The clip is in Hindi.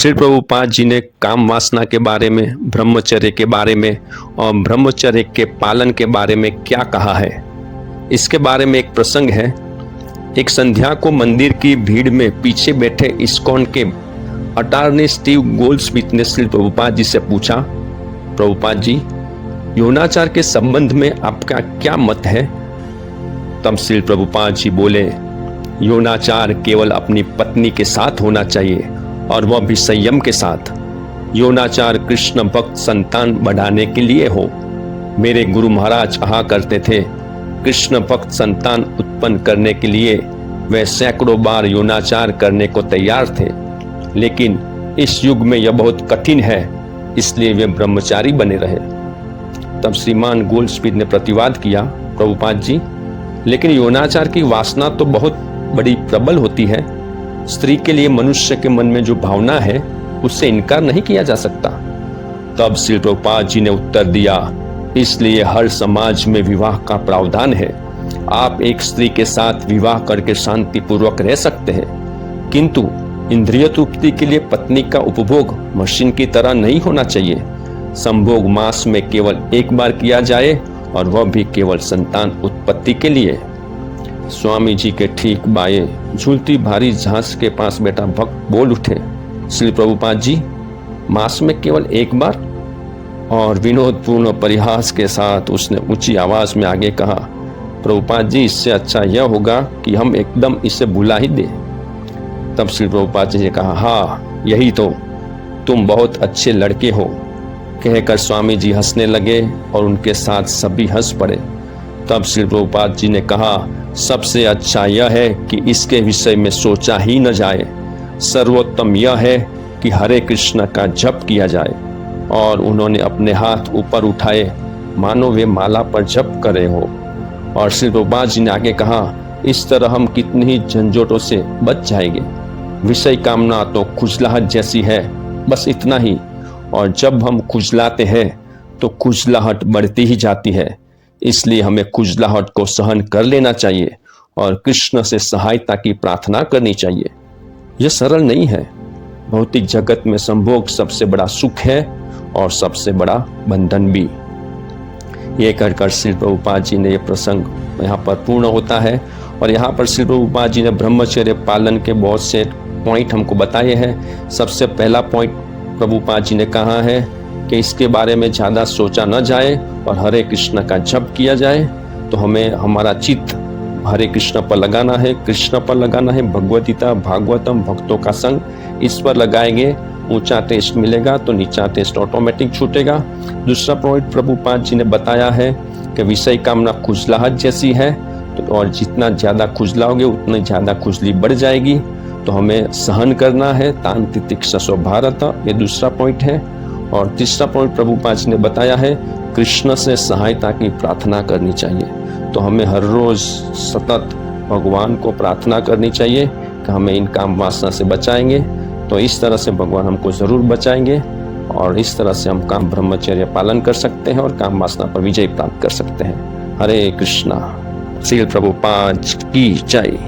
श्री प्रभुपाद जी ने काम वासना के बारे में, ब्रह्मचर्य के बारे में और ब्रह्मचर्य के पालन के बारे में क्या कहा है, इसके बारे में एक प्रसंग है। एक संध्या को मंदिर की भीड़ में पीछे बैठे इस्कॉन के अटॉर्नी स्टीव गोल्डस्मिथ ने श्री प्रभुपाद जी से पूछा, प्रभुपाद जी, यौनाचार के संबंध में आपका क्या मत है? तब श्री प्रभुपाद जी बोले, यौनाचार केवल अपनी पत्नी के साथ होना चाहिए और वह भी संयम के साथ। यौनाचार कृष्ण भक्त संतान बढ़ाने के लिए हो। मेरे गुरु महाराज कहा करते थे, कृष्ण भक्त संतान उत्पन्न करने के लिए वे सैकड़ों बार यौनाचार करने को तैयार थे, लेकिन इस युग में यह बहुत कठिन है, इसलिए वे ब्रह्मचारी बने रहे। तब श्रीमान गोल्डस्मिथ ने प्रतिवाद किया, प्रभुपाद जी, लेकिन यौनाचार की वासना तो बहुत बड़ी प्रबल होती है। स्त्री के लिए मनुष्य के मन में जो भावना है उससे इनकार नहीं किया जा सकता। तब श्री प्रभुपाद जी ने उत्तर दिया, इसलिए हर समाज में विवाह का प्रावधान है। आप एक स्त्री के साथ विवाह करके शांतिपूर्वक रह सकते हैं, किंतु इंद्रिय तृप्ति के लिए पत्नी का उपभोग मशीन की तरह नहीं होना चाहिए। संभोग मास में केवल एक बार किया जाए और वह भी केवल संतान उत्पत्ति के लिए। स्वामी जी के ठीक बाएं झूलती भारी झांस के पास बैठा भक्त बोल उठे, श्री प्रभुपाद जी, मास में केवल एक बार? और विनोदपूर्ण परिहास के साथ उसने ऊंची आवाज में आगे कहा, प्रभुपाद जी, इससे अच्छा यह होगा कि हम एकदम इसे भुला ही दें। तब श्री प्रभुपाद जी ने कहा, हाँ, यही तो, तुम बहुत अच्छे लड़के हो, कहकर स्वामी जी हंसने लगे और उनके साथ सभी हंस पड़े। तब श्री प्रभुपाद जी ने कहा, सबसे अच्छा यह है कि इसके विषय में सोचा ही न जाए। सर्वोत्तम यह है कि हरे कृष्ण का जप किया जाए। और उन्होंने अपने हाथ ऊपर उठाए मानो वे माला पर जप कर रहे हो। और श्री प्रभुपाद जी ने आगे कहा, इस तरह हम कितनी ही झंझटों से बच जाएंगे। विषय कामना तो खुजलाहट जैसी है, बस इतना ही। और जब हम खुजलाते हैं तो खुजलाहट बढ़ती ही जाती है, इसलिए हमें खुजलाहट को सहन कर लेना चाहिए और कृष्ण से सहायता की प्रार्थना करनी चाहिए। यह सरल नहीं है। भौतिक जगत में संभोग सबसे बड़ा सुख है और सबसे बड़ा बंधन भी। ये कहकर श्री प्रभुपाद जी ने यह प्रसंग यहाँ पर पूर्ण होता है। और यहाँ पर श्री प्रभुपाद जी ने ब्रह्मचर्य पालन के बहुत से पॉइंट हमको बताए हैं। सबसे पहला पॉइंट प्रभुपाद जी ने कहा है कि इसके बारे में ज़्यादा सोचा न जाए और हरे कृष्ण का जप किया जाए। तो हमें हमारा चित्त हरे कृष्ण पर लगाना है, कृष्ण पर लगाना है। भगवद गीता, भागवतम, भक्तों का संग, इस पर लगाएंगे, ऊंचा टेस्ट मिलेगा तो नीचा टेस्ट ऑटोमेटिक छूटेगा। दूसरा पॉइंट प्रभुपाद जी ने बताया है कि विषय कामना खुजलाहट जैसी है, तो और जितना ज़्यादा खुजलाओगे उतनी ज़्यादा खुजली बढ़ जाएगी। तो हमें सहन करना है, तान तितिक्षा सो भारत, ये दूसरा पॉइंट है। और तीसरा पॉइंट प्रभुपाद जी ने बताया है, कृष्ण से सहायता की प्रार्थना करनी चाहिए। तो हमें हर रोज सतत भगवान को प्रार्थना करनी चाहिए कि हमें इन काम वासना से बचाएंगे। तो इस तरह से भगवान हमको जरूर बचाएंगे और इस तरह से हम काम ब्रह्मचर्य पालन कर सकते हैं और काम वासना पर विजय प्राप्त कर सकते हैं। हरे कृष्णा। श्री प्रभुपाद की जय।